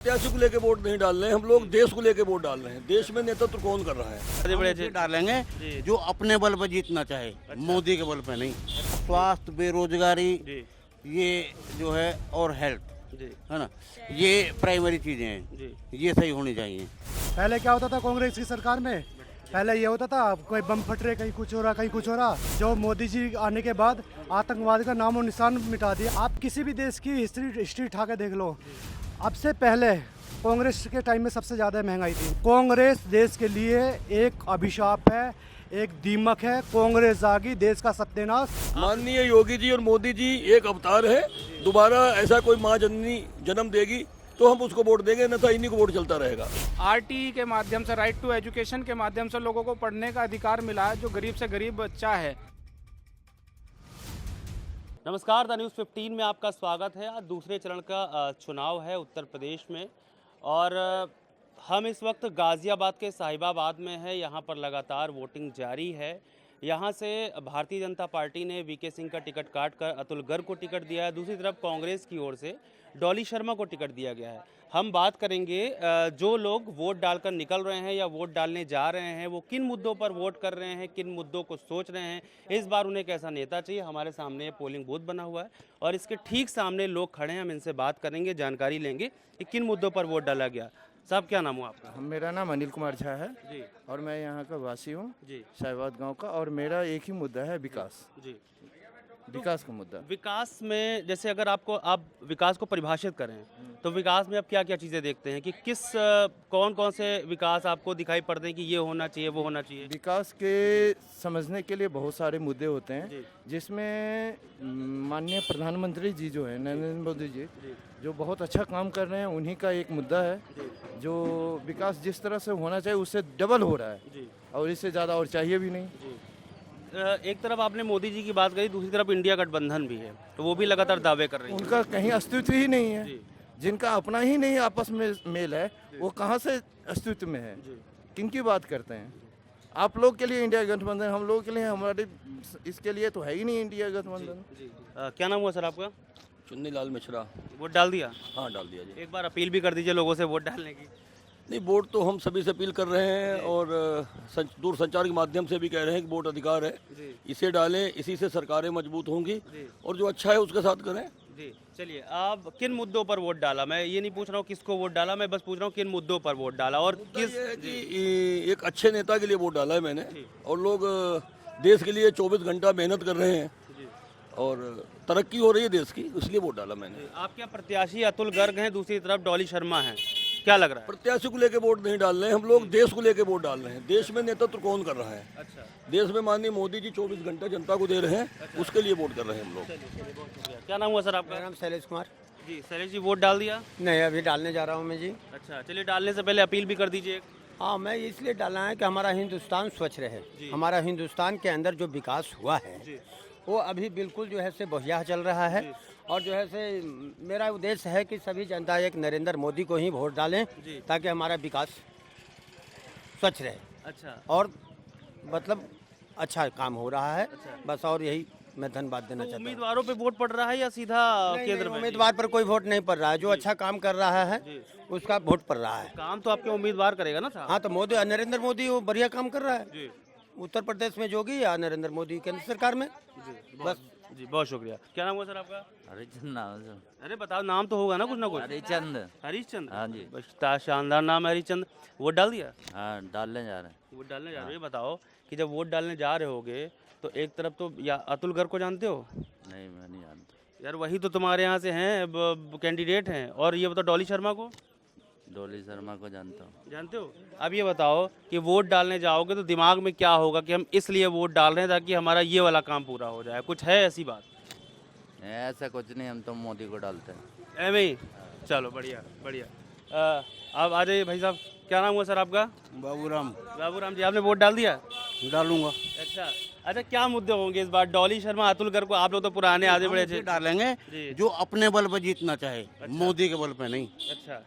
प्रत्याशी को लेके वोट नहीं डाल रहे हैं हम लोग, देश को लेके वोट डाल रहे हैं। देश में नेतृत्व कौन कर रहा है? बड़े डालेंगे जो अपने बल पर जीतना चाहे, मोदी के बल पर नहीं। स्वास्थ्य, बेरोजगारी, ये जो है और हेल्थ है ना, ये प्राइमरी चीजें हैं, ये सही होनी चाहिए। पहले क्या होता था कांग्रेस की सरकार में? पहले ये होता था कोई बम फट रहे, कहीं कुछ हो रहा, कहीं कुछ हो रहा। जो मोदी जी आने के बाद आतंकवाद का नामो निशान मिटा दिया। आप किसी भी देश की हिस्ट्री उठा के देख लो, अब से पहले कांग्रेस के टाइम में सबसे ज़्यादा महंगाई थी। कांग्रेस देश के लिए एक अभिशाप है, एक दीमक है। कांग्रेस जागी, देश का सत्यानाश। माननीय योगी जी और मोदी जी एक अवतार है। दोबारा ऐसा कोई माँ जननी जन्म देगी तो हम उसको वोट देंगे, नहीं तो इन्हीं को वोट चलता रहेगा। आरटीई के माध्यम से, राइट टू एजुकेशन के माध्यम से लोगों को पढ़ने का अधिकार मिला है, जो गरीब से गरीब बच्चा है। नमस्कार, द न्यूज़ 15 में आपका स्वागत है। आज दूसरे चरण का चुनाव है उत्तर प्रदेश में और हम इस वक्त गाज़ियाबाद के साहिबाबाद में है। यहाँ पर लगातार वोटिंग जारी है। यहाँ से भारतीय जनता पार्टी ने वीके सिंह का टिकट काट कर अतुल गर्ग को टिकट दिया है। दूसरी तरफ कांग्रेस की ओर से डॉली शर्मा को टिकट दिया गया है। हम बात करेंगे जो लोग वोट डालकर निकल रहे हैं या वोट डालने जा रहे हैं, वो किन मुद्दों पर वोट कर रहे हैं, किन मुद्दों को सोच रहे हैं, इस बार उन्हें कैसा नेता चाहिए। हमारे सामने पोलिंग बूथ बना हुआ है और इसके ठीक सामने लोग खड़े हैं। हम इनसे बात करेंगे, जानकारी लेंगे कि किन मुद्दों पर वोट डाला गया। साहब, क्या नाम हुआ आपका? मेरा नाम अनिल कुमार झा है जी और मैं यहाँ का वासी हूँ जी साहिबाबाद गांव का। और मेरा एक ही मुद्दा है, विकास। जी। विकास का मुद्दा। विकास में जैसे अगर आप विकास को परिभाषित करें तो विकास में आप क्या क्या चीज़ें देखते हैं कि कौन कौन से विकास आपको दिखाई पड़ते हैं कि ये होना चाहिए, वो होना चाहिए? विकास के समझने के लिए बहुत सारे मुद्दे होते हैं, जिसमें माननीय प्रधानमंत्री जी जो है नरेंद्र मोदी जी, जो बहुत अच्छा काम कर रहे हैं, उन्हीं का एक मुद्दा है। जो विकास जिस तरह से होना चाहिए उससे डबल हो रहा है और इससे ज़्यादा और चाहिए भी नहीं। एक तरफ आपने मोदी जी की बात करी, दूसरी तरफ इंडिया गठबंधन भी है, तो वो भी लगातार दावे कर रहे हैं। उनका कहीं अस्तित्व ही नहीं है। जिनका अपना ही नहीं आपस में मेल है, वो कहाँ से अस्तित्व में है? किनकी बात करते हैं? आप लोग के लिए इंडिया गठबंधन, हम लोगों के लिए, हमारे इसके लिए तो है ही नहीं इंडिया गठबंधन। क्या नाम हुआ सर आपका? चुन्नी लाल मिश्रा। वोट डाल दिया? हाँ, डाल दिया जी। एक बार अपील भी कर दीजिए लोगों से वोट डालने की। नहीं, वोट तो हम सभी से अपील कर रहे हैं और दूर संचार के माध्यम से भी कह रहे हैं कि वोट अधिकार है, इसे डालें, इसी से सरकारें मजबूत होंगी और जो अच्छा है उसके साथ करें। जी, चलिए, आप किन मुद्दों पर वोट डाला? मैं ये नहीं पूछ रहा हूँ किसको वोट डाला, मैं बस पूछ रहा हूँ किन मुद्दों पर वोट डाला और किस एक अच्छे नेता के लिए वोट डाला है मैंने। और लोग देश के लिए 24 घंटा मेहनत कर रहे हैं और तरक्की हो रही है देश की, इसलिए वोट डाला मैंने। आपके प्रत्याशी अतुल गर्ग हैं, दूसरी तरफ डॉली शर्मा हैं, क्या लग रहा है? प्रत्याशी को लेके वोट नहीं डाल रहे हैं हम लोग, देश को लेके वोट डाल रहे हैं। देश में नेतृत्व कौन कर रहा है? अच्छा, देश में माननीय मोदी जी 24 घंटे जनता को दे रहे हैं, उसके लिए वोट कर रहे हैं हम लोग। क्या नाम हुआ सर आपका? मेरा नाम शैलेश कुमार। जी, शैलेश जी, वोट डाल दिया? नहीं, अभी डालने जा रहा हूँ मैं जी। अच्छा, चलिए, डालने से पहले अपील भी कर दीजिए। हाँ, मैं इसलिए डालना है कि हमारा हिंदुस्तान स्वच्छ रहे। हमारा हिंदुस्तान के अंदर जो विकास हुआ है वो अभी बिल्कुल जो है से बढ़िया चल रहा है और जो है से मेरा उद्देश्य है कि सभी जनता एक नरेंद्र मोदी को ही वोट डालें ताकि हमारा विकास स्वच्छ रहे। अच्छा, और मतलब अच्छा काम हो रहा है। बस, और यही मैं धन्यवाद देना चाहता हूँ। उम्मीदवारों पे वोट पड़ रहा है या सीधा केंद्र में? उम्मीदवार पर कोई वोट नहीं पड़ रहा है। जो अच्छा काम कर रहा है उसका वोट पड़ रहा है। काम तो आपके उम्मीदवार करेगा ना साहब? हाँ, तो मोदी, नरेंद्र मोदी वो बढ़िया काम कर रहा है। उत्तर प्रदेश में जोगी या नरेंद्र मोदी केंद्र सरकार में। बस जी, बहुत शुक्रिया। क्या नाम हुआ सर आपका? हरिचंद नाम है सर। अरे बताओ, नाम तो होगा ना कुछ ना कुछ। हरिचंद। हरिश्चंद्र? हाँ जी। बस शानदार नाम है हरिश्चंद्र। वोट डाल दिया? हाँ, डालने जा रहे हैं। वोट डालने जा रहे हो? ये बताओ कि जब वोट डालने जा रहे होगे तो एक तरफ तो या अतुल गर्ग को जानते हो? नहीं, मैं नहीं जानता। यार, वही तो तुम्हारे यहाँ से हैं, कैंडिडेट हैं। और ये बताओ, डॉली शर्मा को डॉली शर्मा को जानता हूँ। जानते हो? अब ये बताओ कि वोट डालने जाओगे तो दिमाग में क्या होगा कि हम इसलिए वोट डाल रहे हैं ताकि हमारा ये वाला काम पूरा हो जाए? कुछ है ऐसी बात? ऐसा कुछ नहीं, हम तो मोदी को डालते हैं। एम ही? चलो, बढ़िया बढ़िया। अब आ जाइए भाई साहब। क्या नाम हुआ सर आपका? बाबूराम। बाबूराम जी, आपने वोट डाल दिया? डालूंगा। अच्छा, क्या मुद्दे होंगे इस बार? डॉली शर्मा, अतुल गर्ग को, आप लोग तो पुराने आधे बड़े थे। डालेंगे जो अपने बल पर जीतना चाहे, मोदी के बल पर नहीं। अच्छा,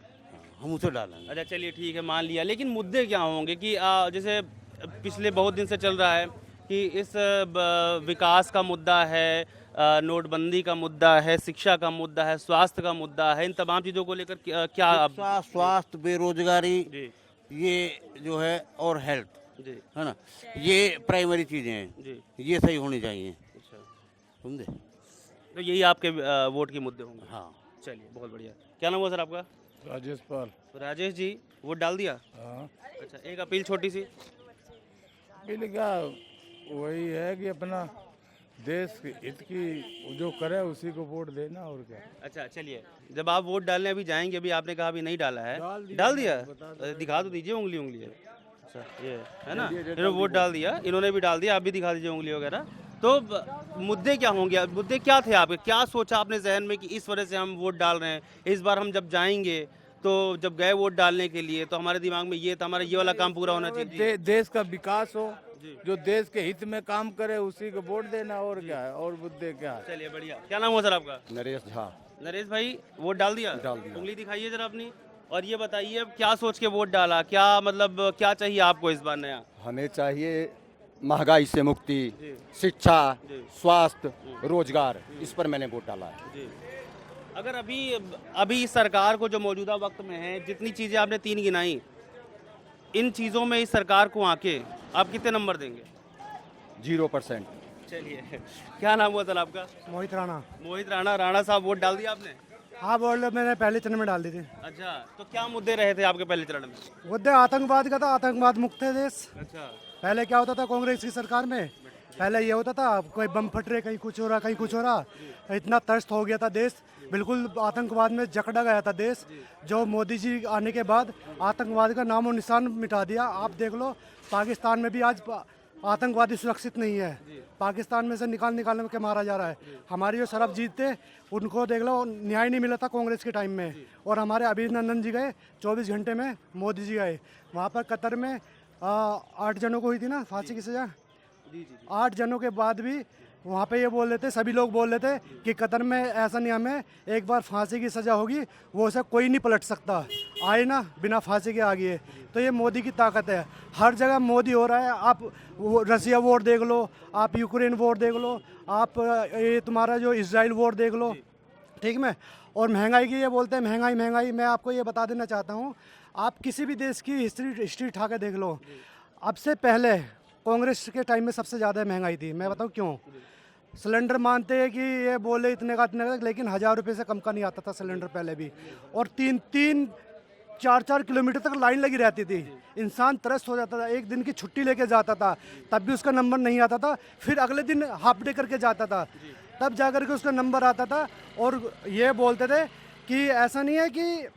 हम उसे डालेंगे। अच्छा, चलिए ठीक है, मान लिया। लेकिन मुद्दे क्या होंगे कि जैसे पिछले बहुत दिन से चल रहा है कि इस विकास का मुद्दा है, नोटबंदी का मुद्दा है, शिक्षा का मुद्दा है, स्वास्थ्य का मुद्दा है, इन तमाम चीज़ों को लेकर क्या आप शिक्षा, स्वास्थ्य, बेरोजगारी, जी ये जो है और हेल्थ, जी है ना, ये प्राइमरी चीजें हैं, जी ये सही होनी चाहिए, अच्छा, समझे? तो यही आपके वोट के मुद्दे होंगे। हाँ। चलिए बहुत बढ़िया। क्या नाम हुआ सर आपका? राजेश पाल। राजेश जी, वोट डाल दिया? हाँ, अच्छा, एक अपील छोटी सी। पहले क्या वही है कि अपना देश के हित की जो करे उसी को वोट देना, और क्या। अच्छा चलिए, जब आप वोट डालने अभी जाएंगे, अभी आपने कहा अभी नहीं डाला है, डाल दिया? दिखा तो दीजिए उंगली उंगली। अच्छा ये है ना, इन्होंने वोट डाल दिया, इन्होंने भी डाल दिया, आप भी दिखा दीजिए उंगली वगैरह। तो मुद्दे क्या होंगे, मुद्दे क्या थे आपके, क्या सोचा आपने जहन में कि इस वजह से हम वोट डाल रहे हैं, इस बार हम जब जाएंगे तो जब गए वोट डालने के लिए तो हमारे दिमाग में ये था हमारा ये वाला काम पूरा होना चाहिए। देश का विकास हो, जो देश के हित में काम करे उसी को वोट देना, और क्या है, और मुद्दे क्या है। चलिए बढ़िया। क्या नाम हुआ सर आपका? नरेश झा। नरेश भाई, वोट डाल दिया? डाल दिया। उंगली दिखाइए जरा अपनी, और ये बताइए अब क्या सोच के वोट डाला, क्या मतलब क्या चाहिए आपको इस बार नया? हमें चाहिए महंगाई से मुक्ति, शिक्षा, स्वास्थ्य, रोजगार, इस पर मैंने वोट डाला है। जी। अगर अभी इस सरकार को जो मौजूदा वक्त में है, जितनी चीज़ें आपने 3 गिनाई, इन चीज़ों में इस सरकार को आके आप कितने नंबर देंगे? 0%। चलिए, क्या नाम हुआ सर आपका? मोहित राणा। मोहित राणा। राणा साहब, वोट डाल दिया आपने? हाँ बोल, मैंने पहले चरण में डाल दी थी। अच्छा, तो क्या मुद्दे रहे थे आपके पहले चरण में? मुद्दे आतंकवाद का था, आतंकवाद मुक्त है देश। अच्छा, पहले क्या होता था कांग्रेस की सरकार में, पहले ये होता था कोई बम फट रहे, कहीं कुछ हो रहा, कहीं कुछ हो रहा, इतना त्रस्त हो गया था देश, बिल्कुल आतंकवाद में जकड़ा गया था देश। जो मोदी जी आने के बाद आतंकवाद का नामो निशान मिटा दिया। आप देख लो, पाकिस्तान में भी आज आतंकवादी सुरक्षित नहीं है, पाकिस्तान में से निकाल के मारा जा रहा है। हमारी जो सरबजीत थे, उनको देख लो, न्याय नहीं मिला था कांग्रेस के टाइम में। और हमारे अभिनंदन जी गए 24 घंटे में, मोदी जी गए वहाँ पर कतर में, 8 जनों को हुई थी ना फांसी की सजा। 8 जनों के बाद भी वहाँ पे ये बोल रहे थे, सभी लोग बोल रहे थे कि कतर में ऐसा नियम है, एक बार फांसी की सज़ा होगी वो उसे कोई नहीं पलट सकता, आए ना बिना फांसी के आ गए। तो ये मोदी की ताकत है, हर जगह मोदी हो रहा है। आप रसिया वोट देख लो, आप यूक्रेन वोट देख लो, आप ये तुम्हारा जो इजराइल वोट देख लो, ठीक है। और महंगाई की ये बोलते हैं महंगाई महंगाई, मैं आपको ये बता देना चाहता हूँ, आप किसी भी देश की हिस्ट्री उठा के देख लो, अब से पहले कांग्रेस के टाइम में सबसे ज़्यादा महंगाई थी। मैं बताऊँ क्यों? सिलेंडर मानते हैं कि ये बोले इतने का, लेकिन 1000 रुपये से कम का नहीं आता था सिलेंडर पहले भी, और 3-4 किलोमीटर तक लाइन लगी रहती थी, इंसान त्रस्त हो जाता था, एक दिन की छुट्टी लेके जाता था तब भी उसका नंबर नहीं आता था, फिर अगले दिन हाफ डे करके जाता था तब जा कर के उसका नंबर आता था। और ये बोलते थे कि ऐसा नहीं है कि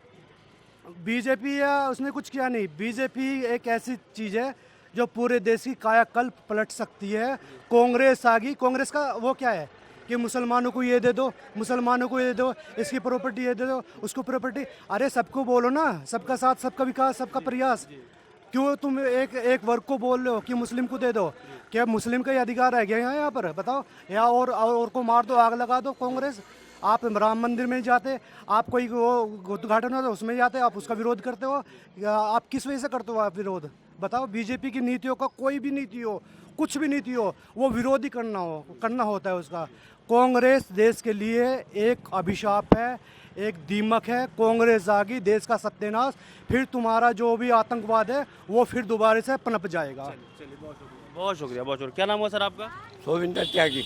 बीजेपी या उसने कुछ किया नहीं, बीजेपी एक ऐसी चीज़ है जो पूरे देश की कायाकल्प पलट सकती है। कांग्रेस आ गई, कांग्रेस का वो क्या है कि मुसलमानों को ये दे दो, मुसलमानों को ये दे दो, इसकी प्रॉपर्टी ये दे दो, उसको प्रॉपर्टी, अरे सबको बोलो ना, सबका साथ, सबका विकास, सबका प्रयास। क्यों तुम एक वर्ग को बोल रहे हो कि मुस्लिम को दे दो? क्या मुस्लिम का ही अधिकार है क्या यहाँ पर? बताओ। या और को मार दो, आग लगा दो। कांग्रेस, आप राम मंदिर में जाते, आप कोई वो उद्घाटन होता उसमें जाते, आप उसका विरोध करते हो, या आप किस वजह से करते हो आप विरोध? बताओ। बीजेपी की नीतियों का कोई भी नीति हो, कुछ भी नीति हो, वो विरोध ही करना होता है उसका। कांग्रेस देश के लिए एक अभिशाप है, एक दीमक है। कांग्रेस आ गई, देश का सत्यानाश, फिर तुम्हारा जो भी आतंकवाद है वो फिर दोबारा से पनप जाएगा। चलिए बहुत शुक्रिया, बहुत शुक्रिया। क्या नाम हुआ सर आपका? सोविंदर त्यागी।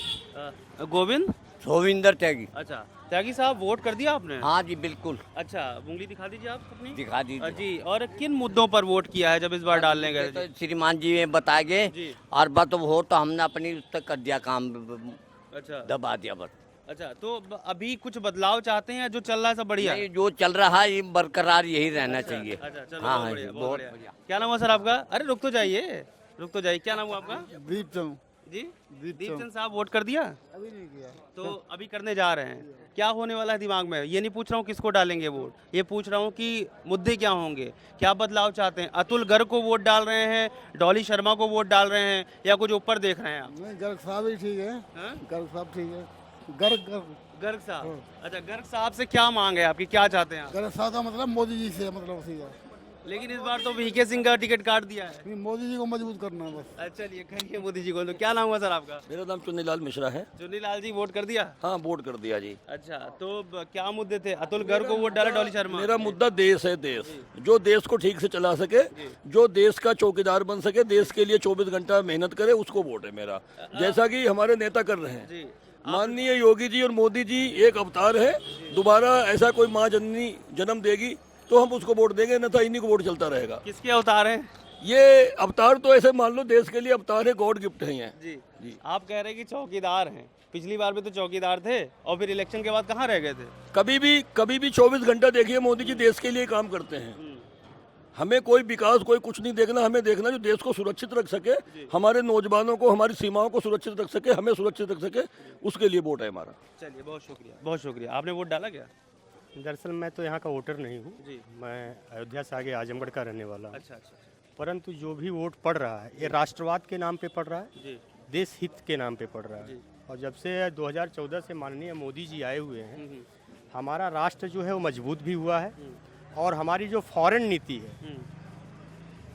गोविंद सोविंदर त्यागी। अच्छा, त्यागी साहब, वोट कर दिया आपने? हाँ जी बिल्कुल। अच्छा, उंगली दिखा दीजिए आप अपनी। दिखा दीजिए जी। और किन मुद्दों पर वोट किया है जब इस बार डालने गए? तो श्रीमान जी ने बताएंगे, जी। और बात तो हो तो हमने अपनी उस तक कर दिया काम, अच्छा, दबा दिया बस। अच्छा, तो अभी कुछ बदलाव चाहते हैं? जो चल रहा है सब बढ़िया है? नहीं, जो चल रहा है ये बरकरार यही रहना चाहिए। अच्छा, चलो हाँ, बहुत हाँ बढ़िया, जी, बहुत बढ़िया। क्या नाम है सर आपका? अरे रुक तो जाइए, रुक तो जाइए। क्या नाम हुआ आपका? दीपचंद। जी, दीपचंद साहब, वोट कर दिया? अभी नहीं किया। तो अभी करने जा रहे हैं। क्या होने वाला है दिमाग में? ये नहीं पूछ रहा हूँ किसको डालेंगे वोट, ये पूछ रहा हूँ कि मुद्दे क्या होंगे, क्या बदलाव चाहते हैं? अतुल गर्ग को वोट डाल रहे हैं, डॉली शर्मा को वोट डाल रहे हैं, या कुछ ऊपर देख रहे हैं आप? नहीं, गर्ग साहब ही ठीक है। हाँ? गर्ग साहब ठीक है। गर्ग गर्ग साहब। अच्छा, गर्ग साहब से क्या मांग है आपकी, क्या चाहते हैं आप? गर्ग साहब का मतलब मोदी जी से मतलब सीधा। लेकिन इस बार तो वीके सिंह का टिकट काट दिया है। मोदी जी को मजबूत करना है बस। अच्छा, चलिए करिए मोदी जी को। तो क्या नाम हुआ सर आपका? मेरा नाम चुन्नीलाल मिश्रा है। चुन्नीलाल जी वोट कर दिया? हाँ, वोट कर दिया जी। अच्छा, तो क्या मुद्दे थे? अतुल गर्ग को वोट डाला, डॉली शर्मा? मेरा मुद्दा देश है, देश जो देश को ठीक से चला सके, जो देश का चौकीदार बन सके, देश के लिए 24 घंटा मेहनत करे, उसको वोट है मेरा। जैसा कि हमारे नेता कर रहे हैं। माननीय योगी जी और मोदी जी एक अवतार है। दोबारा ऐसा कोई माँ जननी जन्म देगी तो हम उसको वोट देंगे, न था इन्हीं को वोट चलता रहेगा। किसके अवतार हैं? ये अवतार तो ऐसे मान लो देश के लिए अवतार है, गॉड गिफ्ट है ये। जी, आप कह रहे हैं कि चौकीदार हैं। पिछली बार भी तो चौकीदार थे और फिर इलेक्शन के बाद कहाँ रह गए थे? कभी भी 24 घंटा देखिए, मोदी जी देश के लिए काम करते हैं। हमें कोई विकास कोई कुछ नहीं देखना, हमें देखना जो देश को सुरक्षित रख सके, हमारे नौजवानों को, हमारी सीमाओं को सुरक्षित रख सके, हमें सुरक्षित रख सके, उसके लिए वोट है हमारा। चलिए, बहुत शुक्रिया, बहुत शुक्रिया। आपने वोट डाला क्या? दरअसल मैं तो यहाँ का वोटर नहीं हूँ जी, मैं अयोध्या से आगे आजमगढ़ का रहने वाला हूँ। अच्छा। परंतु जो भी वोट पड़ रहा है ये राष्ट्रवाद के नाम पे पड़ रहा है जी, देश हित के नाम पे पड़ रहा है। और जब से 2014 से माननीय मोदी जी आए हुए हैं, हमारा राष्ट्र जो है वो मजबूत भी हुआ है। और हमारी जो फॉरेन नीति है,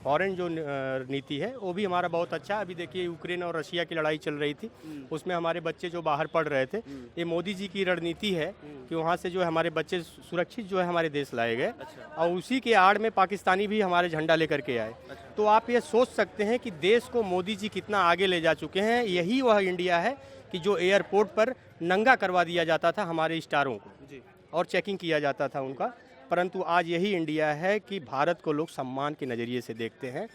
फॉरेन जो नीति है वो भी हमारा बहुत अच्छा है। अभी देखिए यूक्रेन और रशिया की लड़ाई चल रही थी, उसमें हमारे बच्चे जो बाहर पढ़ रहे थे, ये मोदी जी की रणनीति है कि वहाँ से जो है हमारे बच्चे सुरक्षित जो है हमारे देश लाए गए। और उसी के आड़ में पाकिस्तानी भी हमारे झंडा लेकर के आए। तो आप ये सोच सकते हैं कि देश को मोदी जी कितना आगे ले जा चुके हैं। यही वह इंडिया है कि जो एयरपोर्ट पर नंगा करवा दिया जाता था हमारे स्टारों को और चेकिंग किया जाता था उनका, परंतु आज यही इंडिया है कि भारत को लोग सम्मान के नज़रिए से देखते हैं।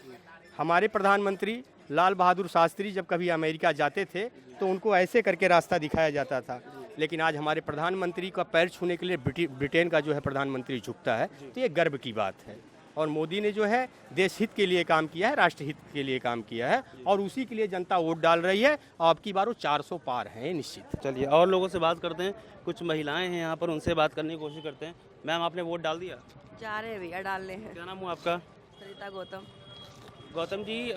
हमारे प्रधानमंत्री लाल बहादुर शास्त्री जब कभी अमेरिका जाते थे तो उनको ऐसे करके रास्ता दिखाया जाता था, लेकिन आज हमारे प्रधानमंत्री का पैर छूने के लिए ब्रिटेन का जो है प्रधानमंत्री झुकता है, तो ये गर्व की बात है। और मोदी ने जो है देश हित के लिए काम किया है, राष्ट्र हित के लिए काम किया है, और उसी के लिए जनता वोट डाल रही है। और अब की बार वो 400 पार हैं निश्चित। चलिए और लोगों से बात करते हैं। कुछ महिलाएं हैं यहाँ पर, उनसे बात करने की कोशिश करते हैं। मैम, आपने वोट डाल दिया? जा रहे हैं भैया, डालने हैं। क्या नाम हुआ आपका? सरिता गौतम। गौतम जी,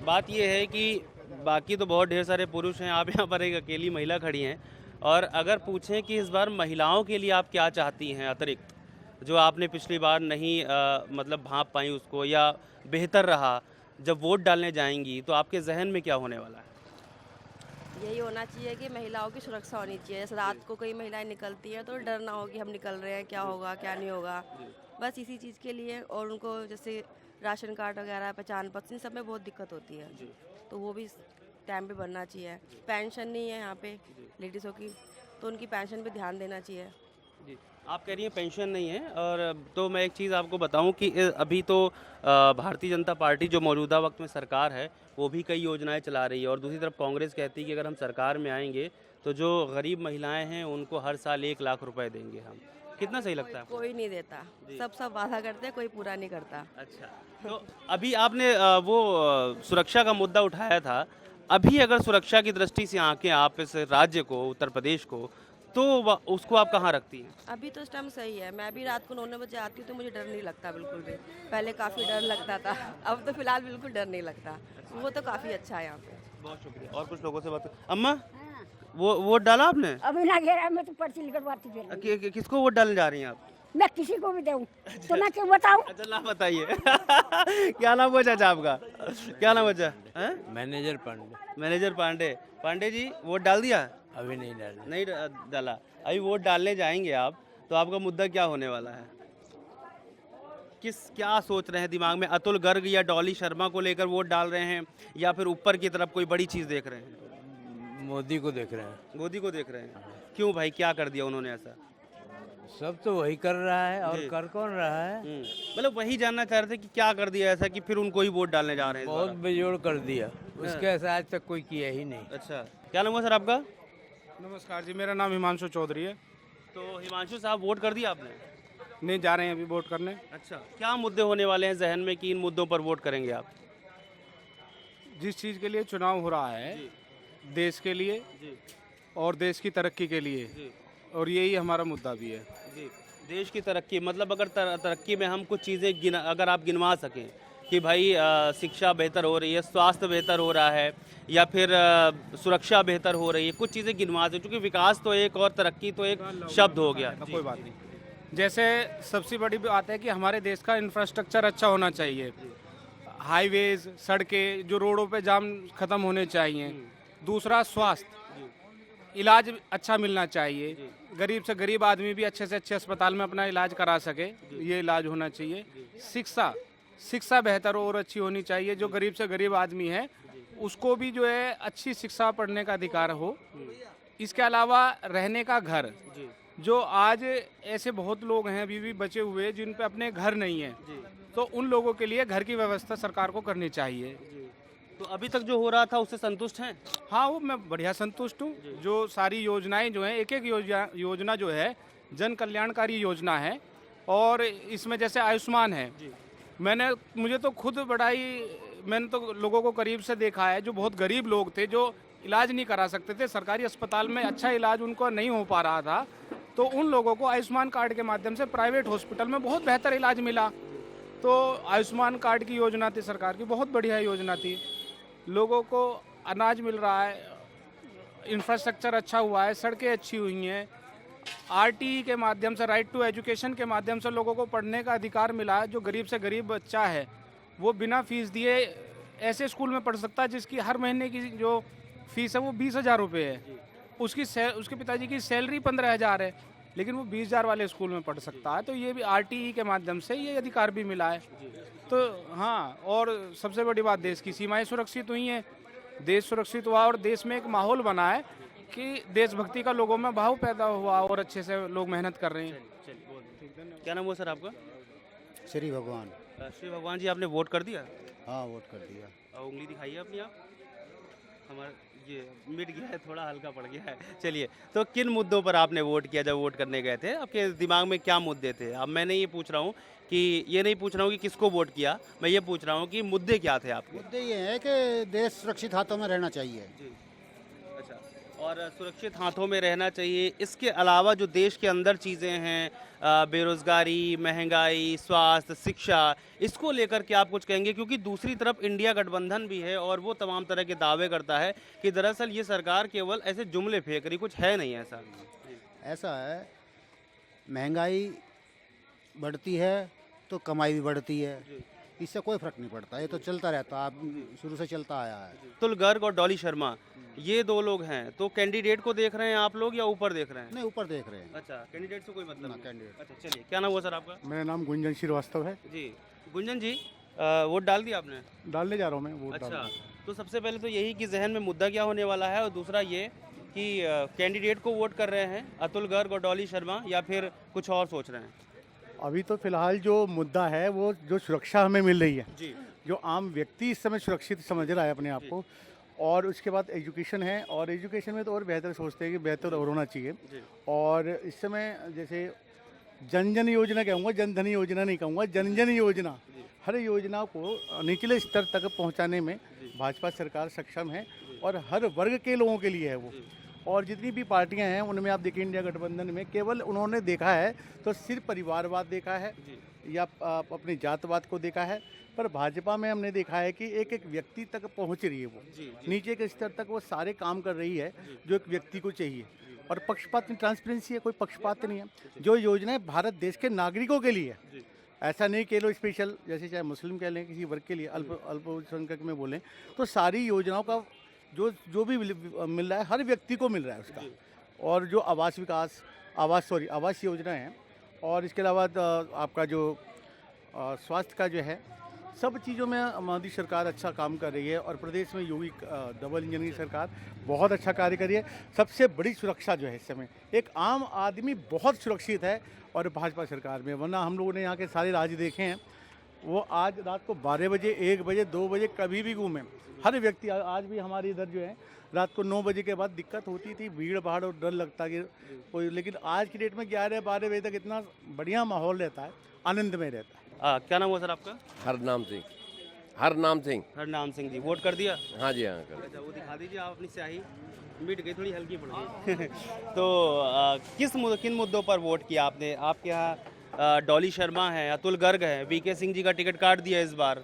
बात ये है कि बाकी तो बहुत ढेर सारे पुरुष हैं, आप यहाँ पर एक अकेली महिला खड़ी हैं, और अगर पूछें कि इस बार महिलाओं के लिए आप क्या चाहती हैं अतिरिक्त, जो आपने पिछली बार नहीं मतलब भांप पाई उसको, या बेहतर रहा, जब वोट डालने जाएंगी तो आपके जहन में क्या होने वाला है? यही होना चाहिए कि महिलाओं की सुरक्षा होनी चाहिए। जैसे रात को कई महिलाएं निकलती हैं तो डर ना हो कि हम निकल रहे हैं, क्या होगा क्या नहीं होगा, बस इसी चीज़ के लिए। और उनको जैसे राशन कार्ड वगैरह, पहचान पत्र, इन सब में बहुत दिक्कत होती है, तो वो भी टाइम पे बनना चाहिए। पेंशन नहीं है यहाँ पे लेडीज़ों की, तो उनकी पेंशन पे ध्यान देना चाहिए। जी, आप कह रही हैं पेंशन नहीं है, और तो मैं एक चीज़ आपको बताऊं कि अभी तो भारतीय जनता पार्टी जो मौजूदा वक्त में सरकार है वो भी कई योजनाएं चला रही है, और दूसरी तरफ कांग्रेस कहती है कि अगर हम सरकार में आएंगे तो जो गरीब महिलाएं हैं उनको हर साल 1 लाख रुपए देंगे हम। कितना सही लगता है आपको? कोई नहीं देता, सब वादा करते हैं, कोई पूरा नहीं करता। अच्छा, तो अभी आपने वो सुरक्षा का मुद्दा उठाया था। अभी अगर सुरक्षा की दृष्टि से आंखें आप इस राज्य को, उत्तर प्रदेश को, तो उसको आप कहाँ रखती हैं? अभी तो इस टाइम सही है। मैं भी रात को 9 बजे आती हूँ तो मुझे डर नहीं लगता बिल्कुल भी। पहले काफ़ी डर लगता था, अब तो फिलहाल बिल्कुल डर नहीं लगता। वो तो काफ़ी अच्छा है यहाँ पे। बहुत शुक्रिया। और कुछ लोगों से बात। अम्मा, वो वोट डाला आपने? अभी ना घेरा, मैं तो पर्ची निकलवाती फिर। किसको वोट डालने जा रही हैं आप? मैं किसी को भी दूं तो मैं क्यों बताऊं? अच्छा, ना बताइए। क्या नाम हुआ चाचा आपका? क्या नाम बचा? Manager Pandey. Manager Pandey. Pandey ji, vote डाल दिया? अभी नहीं डाला। नहीं डाला। अभी वोट डालने जाएंगे आप, तो आपका मुद्दा क्या होने वाला है? क्या सोच रहे हैं दिमाग में? अतुल गर्ग या डॉली शर्मा को लेकर वोट डाल रहे हैं, या फिर ऊपर की तरफ कोई बड़ी चीज़ देख रहे हैं? मोदी को देख रहे हैं। मोदी को देख रहे हैं। क्यों भाई, क्या कर दिया उन्होंने ऐसा? सब तो वही कर रहा है, और कर कौन रहा है? मतलब वही जानना चाह रहे थे कि क्या कर दिया ऐसा कि फिर उनको ही वोट डालने जा रहे हैं? बहुत बेजोड़ कर दिया, उसके ऐसा आज तक कोई किया ही नहीं। अच्छा, क्या नाम हुआ सर आपका? नमस्कार जी, मेरा नाम हिमांशु चौधरी है। तो हिमांशु साहब, वोट कर दिया आपने? नहीं, जा रहे हैं अभी वोट करने। अच्छा, क्या मुद्दे होने वाले हैं जहन में कि इन मुद्दों पर वोट करेंगे आप? जिस चीज़ के लिए चुनाव हो रहा है, देश के लिए और देश की तरक्की के लिए, और यही हमारा मुद्दा भी है। जी, देश की तरक्की मतलब अगर तरक्की में हम कुछ चीज़ें अगर आप गिनवा सकें कि भाई शिक्षा बेहतर हो रही है, स्वास्थ्य बेहतर हो रहा है, या फिर सुरक्षा बेहतर हो रही है, कुछ चीज़ें गिनवा सकें, क्योंकि विकास तो एक और तरक्की तो एक शब्द हो गया। कोई बात नहीं, जैसे सबसे बड़ी बात है कि हमारे देश का इंफ्रास्ट्रक्चर अच्छा होना चाहिए, हाईवेज, सड़कें, जो रोडों पे जाम खत्म होने चाहिए। दूसरा स्वास्थ्य, इलाज अच्छा मिलना चाहिए, गरीब से गरीब आदमी भी अच्छे से अच्छे अस्पताल में अपना इलाज करा सके, ये इलाज होना चाहिए। शिक्षा बेहतर और अच्छी होनी चाहिए, जो गरीब से गरीब आदमी है उसको भी जो है अच्छी शिक्षा पढ़ने का अधिकार हो। इसके अलावा रहने का घर, जो आज ऐसे बहुत लोग हैं अभी भी बचे हुए जिन पे अपने घर नहीं है, तो उन लोगों के लिए घर की व्यवस्था सरकार को करनी चाहिए। तो अभी तक जो हो रहा था उससे संतुष्ट हैं? हाँ, वो मैं बढ़िया संतुष्ट हूँ। जो सारी योजनाएं जो हैं, एक एक योजना जो है जन कल्याणकारी योजना है, और इसमें जैसे आयुष्मान है, मुझे तो खुद मैंने तो लोगों को करीब से देखा है जो बहुत गरीब लोग थे, जो इलाज नहीं करा सकते थे, सरकारी अस्पताल में अच्छा इलाज उनको नहीं हो पा रहा था, तो उन लोगों को आयुष्मान कार्ड के माध्यम से प्राइवेट हॉस्पिटल में बहुत बेहतर इलाज मिला। तो आयुष्मान कार्ड की योजना थी सरकार की, बहुत बढ़िया योजना थी। लोगों को अनाज मिल रहा है, इंफ्रास्ट्रक्चर अच्छा हुआ है, सड़कें अच्छी हुई हैं, आरटीई के माध्यम से, राइट टू एजुकेशन के माध्यम से लोगों को पढ़ने का अधिकार मिला है। जो गरीब से गरीब बच्चा है वो बिना फीस दिए ऐसे स्कूल में पढ़ सकता है जिसकी हर महीने की जो फीस है वो 20,000 रुपये है। उसके पिताजी की सैलरी 15,000 है, लेकिन वो 20,000 वाले स्कूल में पढ़ सकता है। तो ये भी आरटीई के माध्यम से ये अधिकार भी मिला है। तो हाँ, और सबसे बड़ी बात, देश की सीमाएं सुरक्षित हुई हैं, देश सुरक्षित हुआ और देश में एक माहौल बना है कि देशभक्ति का लोगों में भाव पैदा हुआ और अच्छे से लोग मेहनत कर रहे हैं। क्या नाम हुआ सर आपका? श्री भगवान। श्री भगवान जी, आपने वोट कर दिया? हाँ, वोट कर दिया। उंगली दिखाइए अपनी आप। हमारा ये मिट गया है, थोड़ा हल्का पड़ गया है। चलिए, तो किन मुद्दों पर आपने वोट किया जब वोट करने गए थे? आपके दिमाग में क्या मुद्दे थे? अब मैंने ये पूछ रहा हूँ कि ये नहीं पूछ रहा हूँ कि किसको वोट किया, मैं ये पूछ रहा हूँ कि मुद्दे क्या थे आपके? मुद्दे ये है कि देश सुरक्षित हाथों में रहना चाहिए। अच्छा, और सुरक्षित हाथों में रहना चाहिए। इसके अलावा जो देश के अंदर चीज़ें हैं, बेरोजगारी, महंगाई, स्वास्थ्य, शिक्षा, इसको लेकर के आप कुछ कहेंगे? क्योंकि दूसरी तरफ इंडिया गठबंधन भी है और वो तमाम तरह के दावे करता है कि दरअसल ये सरकार केवल ऐसे जुमले फेंक रही, कुछ है नहीं ऐसा। ऐसा है, महंगाई बढ़ती है तो कमाई भी बढ़ती है, इससे कोई फर्क नहीं पड़ता, ये तो चलता रहता है, शुरू से चलता आया है। अतुल गर्ग और डॉली शर्मा, ये दो लोग हैं, तो कैंडिडेट को देख रहे हैं आप लोग या ऊपर देख रहे हैं? नहीं, ऊपर देख रहे हैं। अच्छा, कैंडिडेट से कोई मतलब नहीं? कैंडिडेट। अच्छा, चलिए, क्या नाम हुआ सर आपका? मेरा नाम गुंजन श्रीवास्तव है जी, गुंजन जी, वोट डाल दिया आपने? डालने जा रहा हूँ मैं वोट। अच्छा, तो सबसे पहले तो यही कि जहन में मुद्दा क्या होने वाला है, और दूसरा ये कि कैंडिडेट को वोट कर रहे हैं अतुल गर्ग और डॉली शर्मा, या फिर कुछ और सोच रहे हैं? अभी तो फिलहाल जो मुद्दा है वो जो सुरक्षा हमें मिल रही है, जी, जो आम व्यक्ति इस समय सुरक्षित समझ रहा है अपने आप को, और उसके बाद एजुकेशन है, और एजुकेशन में तो और बेहतर सोचते हैं कि बेहतर और होना चाहिए। और इस समय जैसे जन जन योजना कहूँगा, जन धन योजना नहीं कहूँगा, जन जन योजना, हर योजना को निचले स्तर तक पहुँचाने में भाजपा सरकार सक्षम है, और हर वर्ग के लोगों के लिए है वो। और जितनी भी पार्टियां हैं उनमें आप देखिए, इंडिया गठबंधन में केवल उन्होंने देखा है तो सिर्फ परिवारवाद देखा है या अपनी जातवाद को देखा है, पर भाजपा में हमने देखा है कि एक एक व्यक्ति तक पहुंच रही है वो, नीचे के स्तर तक वो सारे काम कर रही है जो एक व्यक्ति को चाहिए। और पक्षपात नहीं, ट्रांसपेरेंसी है, कोई पक्षपात नहीं है। जो योजनाएं भारत देश के नागरिकों के लिए है, ऐसा नहीं कह लो स्पेशल, जैसे चाहे मुस्लिम कह लें, किसी वर्ग के लिए, अल्पसंख्यक में बोलें, तो सारी योजनाओं का जो भी मिल रहा है हर व्यक्ति को मिल रहा है उसका। और जो आवास योजना है, और इसके अलावा आपका जो स्वास्थ्य का जो है, सब चीज़ों में मोदी सरकार अच्छा काम कर रही है। और प्रदेश में योगी डबल इंजन की सरकार बहुत अच्छा कार्य कर रही है। सबसे बड़ी सुरक्षा जो है इस समय, एक आम आदमी बहुत सुरक्षित है और भाजपा सरकार में। वरना हम लोगों ने यहाँ के सारे राज्य देखे हैं, वो आज रात को 12 बजे, 1 बजे, 2 बजे कभी भी घूमें, हर व्यक्ति। आज भी हमारे इधर जो है रात को 9 बजे के बाद दिक्कत होती थी, भीड़ भाड़ और डर लगता कि कोई, लेकिन आज की डेट में 11-12 बजे तक इतना बढ़िया माहौल रहता है, आनंद में रहता है। क्या नाम हुआ सर आपका? हरनाम सिंह। हरनाम सिंह जी, वोट कर दिया? हाँ जी, हाँ। अच्छा, वो दिखा दीजिए आप अपनी स्याही, मिट गई, थोड़ी हल्की पड़ गई। तो किन मुद्दों पर वोट किया आपने? आपके यहाँ डॉली शर्मा है, अतुल गर्ग है, वीके सिंह जी का टिकट काट दिया इस बार।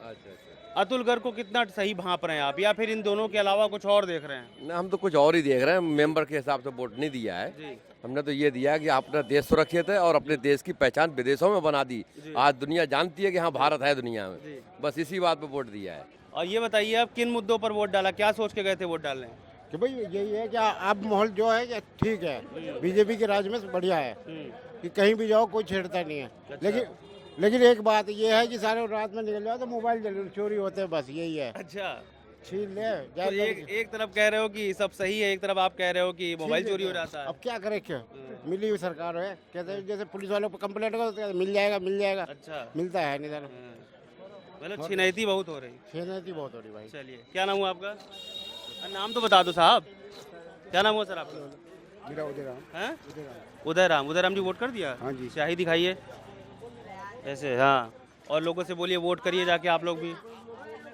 अतुल गर्ग को कितना सही भांप रहे हैं आप, या फिर इन दोनों के अलावा कुछ और देख रहे हैं? ना, हम तो कुछ और ही देख रहे हैं। मेंबर के हिसाब से वोट नहीं दिया है जी। हमने तो ये दिया कि अपना देश सुरक्षित है और अपने देश की पहचान विदेशों में बना दी। आज दुनिया जानती है कि हाँ भारत है दुनिया में, बस इसी बात पे वोट दिया है। और ये बताइए आप किन मुद्दों पर वोट डाला, क्या सोच के गए थे वोट डालने? कि भाई यही है कि अब माहौल जो है कि ठीक है, बीजेपी के राज में बढ़िया है कि कहीं भी जाओ कोई छेड़ता नहीं है। लेकिन एक बात ये है कि सारे रात में निकल जाओ तो मोबाइल जरूर चोरी होते हैं, बस यही है। अच्छा, छीन ले तो एक तरफ कह रहे हो कि सब सही है, एक तरफ आप कह रहे हो कि मोबाइल चोरी हो जाता है। अब क्या करे, क्या मिली हुई सरकार है, कहते हैं जैसे पुलिस वालों पर कंप्लेंट करो तो मिल जाएगा। अच्छा, मिलता है नहीं सर, मतलब छिनैती बहुत हो रही। छीनती बहुत हो रही भाई। चलिए, क्या नाम हुआ आपका? नाम तो बता दो साहब, क्या नाम हुआ सर आपका? मेरा उदयराम। हैं? उदयराम जी वोट कर दिया? हाँ जी। स्याही दिखाइए ऐसे, हाँ। और लोगों से बोलिए वोट करिए जाके, आप लोग भी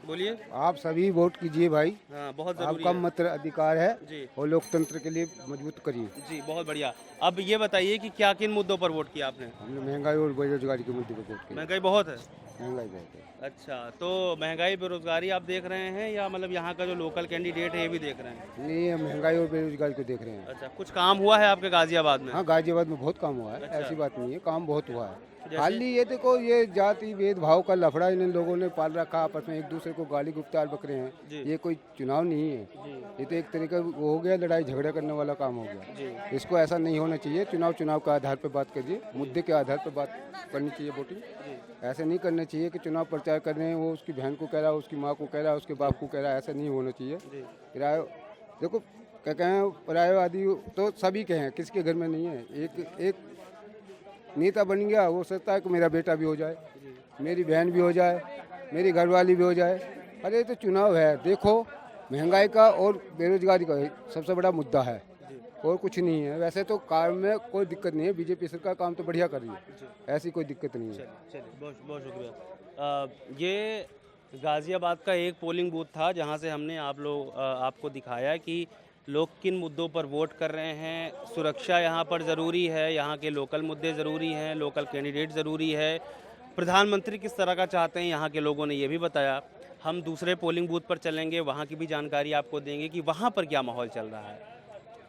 बोलिए। आप सभी वोट कीजिए भाई, हाँ, बहुत जरूरी आपका है मत अधिकार है जी। और लोकतंत्र के लिए मजबूत करिए जी। बहुत बढ़िया। अब ये बताइए कि क्या किन मुद्दों पर वोट किया आपने? हमने महंगाई और बेरोजगारी के मुद्दे पर वोट किया। महंगाई बहुत है? महंगाई बहुत है। अच्छा, तो महंगाई बेरोजगारी आप देख रहे हैं या मतलब यहाँ का जो लोकल कैंडिडेट है ये भी देख रहे हैं? नहीं, महंगाई और बेरोजगारी को देख रहे हैं। अच्छा, कुछ काम हुआ है आपके गाजियाबाद में? हाँ, गाजियाबाद में बहुत काम हुआ है। अच्छा। ऐसी बात नहीं है, काम बहुत हुआ है। जैसे? खाली ये देखो, ये जाति भेदभाव का लफड़ा इन लोगों ने पाल रखा, आपस में एक दूसरे को गाली गुप्तार बक रहे हैं। ये कोई चुनाव नहीं है, ये तो एक तरीका वो हो गया, लड़ाई झगड़ा करने वाला काम हो गया। इसको ऐसा नहीं होना चाहिए। चुनाव के आधार पर बात करिए, मुद्दे के आधार पर बात करनी चाहिए वोटिंग। ऐसे नहीं करना चाहिए कि चुनाव प्रचार कर रहे हैं, वो उसकी बहन को कह रहा है, उसकी माँ को कह रहा है, उसके बाप को कह रहा है। ऐसा नहीं होना चाहिए। किराए देखो क्या कहें, परायवादी तो सभी के हैं, किसके घर में नहीं है। एक नेता बन गया, वो सोचता है कि मेरा बेटा भी हो जाए, मेरी बहन भी हो जाए, मेरी घरवाली भी हो जाए। अरे तो चुनाव है, देखो महंगाई का और बेरोजगारी का सबसे बड़ा मुद्दा है और कुछ नहीं है। वैसे तो काम में कोई दिक्कत नहीं है, बीजेपी सरकार काम तो बढ़िया कर रही है, ऐसी कोई दिक्कत नहीं है। चलिए, बहुत बहुत शुक्रिया। ये गाज़ियाबाद का एक पोलिंग बूथ था जहां से हमने आपको दिखाया कि लोग किन मुद्दों पर वोट कर रहे हैं। सुरक्षा यहाँ पर ज़रूरी है, यहाँ के लोकल मुद्दे ज़रूरी हैं, लोकल कैंडिडेट ज़रूरी है, प्रधानमंत्री किस तरह का चाहते हैं यहाँ के लोगों ने ये भी बताया। हम दूसरे पोलिंग बूथ पर चलेंगे, वहाँ की भी जानकारी आपको देंगे कि वहाँ पर क्या माहौल चल रहा है।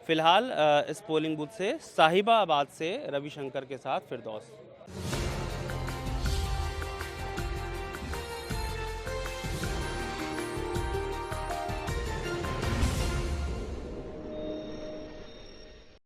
फ़िलहाल इस पोलिंग बूथ से साहिबाबाद से रविशंकर के साथ फिरदौस।